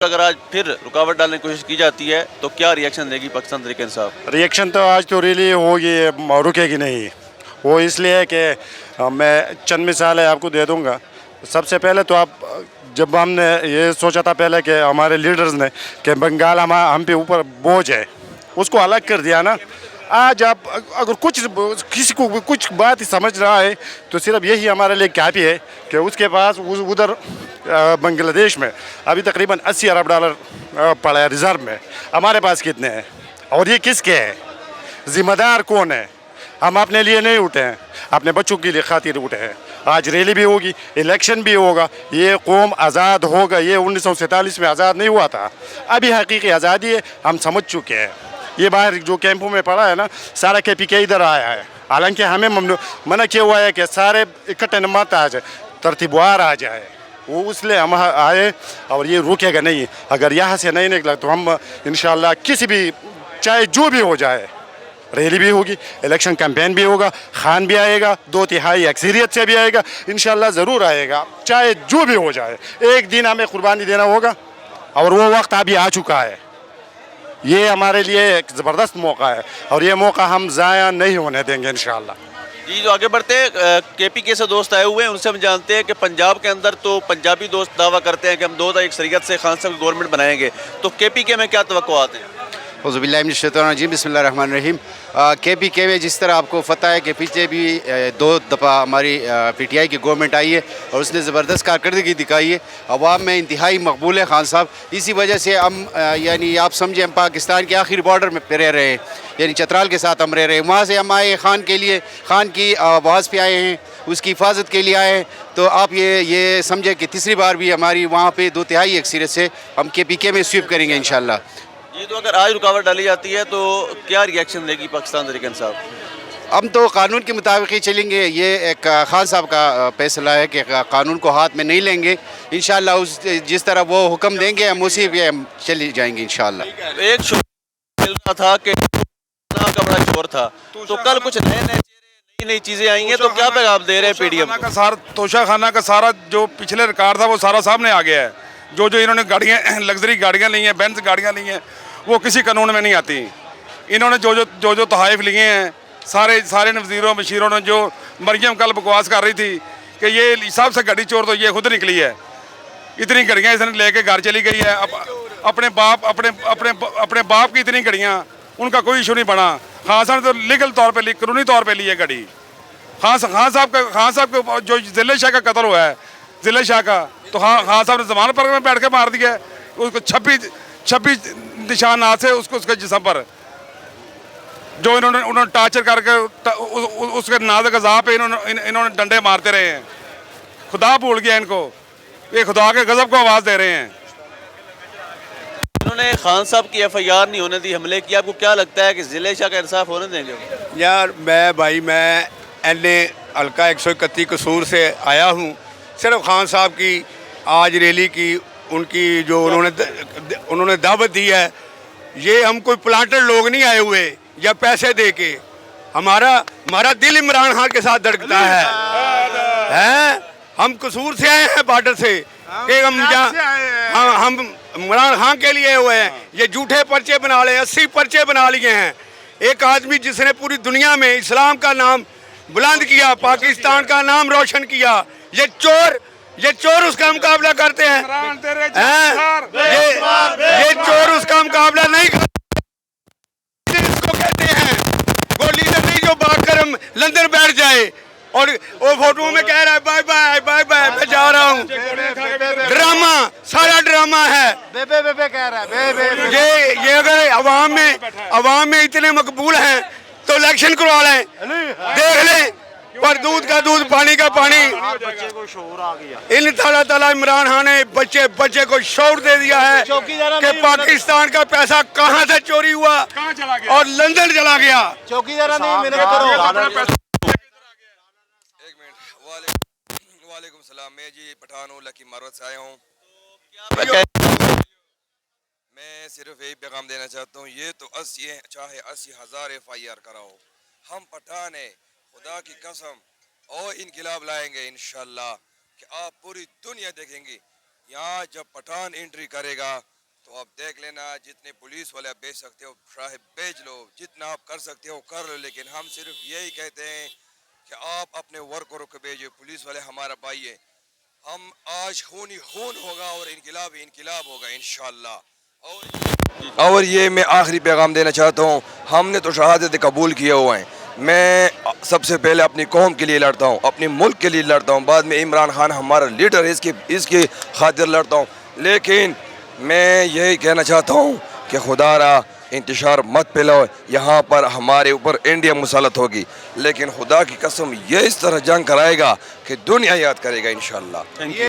अगर आज फिर रुकावट डालने की कोशिश की जाती है तो क्या रिएक्शन देगी पाकिस्तान तहरीक इंसाफ? रिएक्शन तो आज तो रियली होगी, रुकेगी नहीं। वो इसलिए है कि मैं चंद मिसालें आपको दे दूंगा। सबसे पहले तो आप, जब हमने ये सोचा था पहले कि हमारे लीडर्स ने कि बंगाल हम पे ऊपर बोझ है, उसको अलग कर दिया ना। आज आप अगर किसी को कुछ बात ही समझ रहा है तो सिर्फ यही हमारे लिए काफ़ी है कि उसके पास उधर बांग्लादेश में अभी तकरीबन 80 अरब डॉलर पड़ा है रिजर्व में। हमारे पास कितने हैं और ये किसके हैं? जिम्मेदार कौन है? हम अपने लिए नहीं उठे हैं, अपने बच्चों के लिए खातिर उठे हैं। आज रैली भी होगी, इलेक्शन भी होगा, ये कौम आज़ाद होगा। ये 1947 में आज़ाद नहीं हुआ था, अभी हकीकी आज़ादी है, हम समझ चुके हैं। ये बाहर जो कैंपों में पड़ा है ना, सारा KPK इधर आया है। हालांकि हमें मना किया हुआ है कि सारे इकट्ठे मत आ जाए, तरतीबवार आ जाए। वो इसलिए हम आए और ये रुकेगा नहीं। अगर यहाँ से नहीं निकला तो हम इंशाल्लाह किसी भी, चाहे जो भी हो जाए, रैली भी होगी, इलेक्शन कैंपेन भी होगा, खान भी आएगा, 2/3 अक्सरियत से भी आएगा, इंशाल्लाह ज़रूर आएगा, चाहे जो भी हो जाए। एक दिन हमें कुर्बानी देना होगा और वो वक्त अभी आ चुका है। ये हमारे लिए एक ज़बरदस्त मौका है और ये मौका हम ज़ाया नहीं होने देंगे इंशाल्लाह। जी, जो आगे बढ़ते हैं, KPK से दोस्त आए हुए हैं, उनसे हम जानते हैं कि पंजाब के अंदर तो पंजाबी दोस्त दावा करते हैं कि हम 2/3 से खान साहब की गवर्नमेंट बनाएंगे, तो KPK में क्या तवक्कुआत हैं? औज़ुबिल्लाहिमिनश्शैतानिर्रजीम, बिस्मिल्लाहिर्रहमानिर्रहीम। KPK में जिस तरह आपको पता है कि पिछले भी 2 दफ़ा हमारी PTI की गवर्नमेंट आई है और उसने ज़बरदस्त कारकर्दगी दिखाई है। अवाम में इंतहाई मकबूल है खान साहब। इसी वजह से हम यानी आप समझें, हम पाकिस्तान के आखिरी बॉर्डर में रह रहे हैं, यानी चतराल के साथ हम रह रहे हैं। वहाँ से हम आए खान के लिए, खान की आवाज़ पे आए हैं, उसकी हिफाजत के लिए आए हैं। तो आप ये समझें कि तीसरी बार भी हमारी वहाँ पे 2/3 अक्सरियत से हम KPK में स्वीप करेंगे इंशाल्लाह। ये तो अगर आज रुकावट डाली जाती है तो क्या रिएक्शन देगी पाकिस्तान तहरीक इंसाफ? हम तो कानून के मुताबिक ही चलेंगे। ये एक खान साहब का फैसला है कि कानून को हाथ में नहीं लेंगे। इंशाल्लाह उस जिस तरह वो हुक्म देंगे हम उसी पे हम चले जाएंगे इंशाल्लाह। एक शोर मिल रहा था कि का बड़ा शोर था, तो कल कुछ नए चेहरे, नई चीज़ें आई हैं, तो क्या पैगाम दे रहे हैं PDM को? तोशाखाना का सारा जो पिछले रिकॉर्ड था वो सारा सामने आ गया है। जो इन्होंने गाड़ियाँ, लग्जरी गाड़ियाँ ली हैं, बेंज गाड़ियाँ ली हैं, वो किसी कानून में नहीं आती। इन्होंने जो तोहफ़े लिए हैं, सारे वज़ीरों बशीरों ने, जो मरियम कल बकवास कर रही थी कि ये हिसाब से गाड़ी चोर, तो ये खुद निकली है। इतनी गाड़ियाँ इसने लेके घर चली गई है। अपने बाप की इतनी गाड़ियाँ, उनका कोई इशू नहीं बना। खान साहब ने तो लीगल तौर पे, कानूनी तौर पे ली है गाड़ी। खान साहब का जो जिले शाह का कत्ल हुआ है, जिले शाह का, तो खान साहब ने जमानत पर में बैठ के मार दिया है उसको। 26 निशानात से उसके जिस्म पर, जो उन्होंने टार्चर करके उसके नाज़ गज़ा पे इन्होंने डंडे मारते रहे हैं। खुदा भूल गया इनको, ये खुदा के गज़ब को आवाज़ दे रहे हैं। इन्होंने खान साहब की FIR नहीं होने दी, हमले किया। आपको क्या लगता है कि जिले शाह का इंसाफ होने देंगे? यार मैं NA हल्का 131 कसूर से आया हूँ। सिर्फ खान साहब की आज रैली की, उनकी जो उन्होंने दावत दी है, ये हम कोई प्लांटर लोग नहीं आए हुए या पैसे दे के। हमारा दिल इमरान खान के साथ धड़कता है। हम कसूर से आए हैं, बॉर्डर से, कि हम इमरान खान के लिए हुए हैं। ये झूठे पर्चे बना ले, 80 पर्चे बना लिए हैं। एक आदमी जिसने पूरी दुनिया में इस्लाम का नाम बुलंद किया, पाकिस्तान का नाम रोशन किया, ये चोर उसका मुकाबला करते हैं। ये चोर उसका मुकाबला नहीं करते। इसको कहते हैं वो लीडर नहीं जो भागकर हम लंदन बैठ जाए और वो फोटो में कह रहा है बाय बाय बाय बाय, मैं जा रहा हूँ। ड्रामा, सारा ड्रामा है। बे कह रहा है। ये अगर अवाम में इतने मकबूल हैं तो इलेक्शन करवा लें, देख लें। पर दूध का दूध, पानी का पानी। बच्चे को शऊर आ गया। इन ताला इमरान खान ने बच्चे को शऊर दे दिया है कि पाकिस्तान का पैसा कहाँ से चोरी हुआ और लंदन चला गया। चौकीदार नहीं मिले करो। वालेकुम सलाम। मैं जी पठान लकी मारवत से आया हूँ। मैं सिर्फ यही पैगाम देना चाहता हूँ, ये तो 80,000 FIR कराओ, हम पठान है, खुदा की कसम और इनकलाब लाएंगे इंशाल्लाह, कि आप पूरी दुनिया देखेंगे यहाँ जब पठान एंट्री करेगा तो आप देख लेना, जितने पुलिस वाले आप भेज सकते हो साहिब भेज लो, जितना आप कर सकते हो कर लो, लेकिन हम सिर्फ यही कहते हैं कि आप अपने वर्करों को भेजो। पुलिस वाले हमारा भाई है, हम आज खून ही खून होगा और इनकलाब ही इनकलाब होगा इंशाअल्लाह। और ये मैं आखिरी पैगाम देना चाहता हूँ, हमने तो शहादत कबूल किए हुए हैं। मैं सबसे पहले अपनी कौम के लिए लड़ता हूँ, अपने मुल्क के लिए लड़ता हूँ, बाद में इमरान खान हमारा लीडर है, इसकी खातिर लड़ता हूँ। लेकिन मैं यही कहना चाहता हूँ कि खुदारा इंतशार मत फैलाओ, यहाँ पर हमारे ऊपर इंडिया मुसलत होगी, लेकिन खुदा की कसम ये इस तरह जंग कराएगा कि दुनिया याद करेगा इंशाअल्लाह।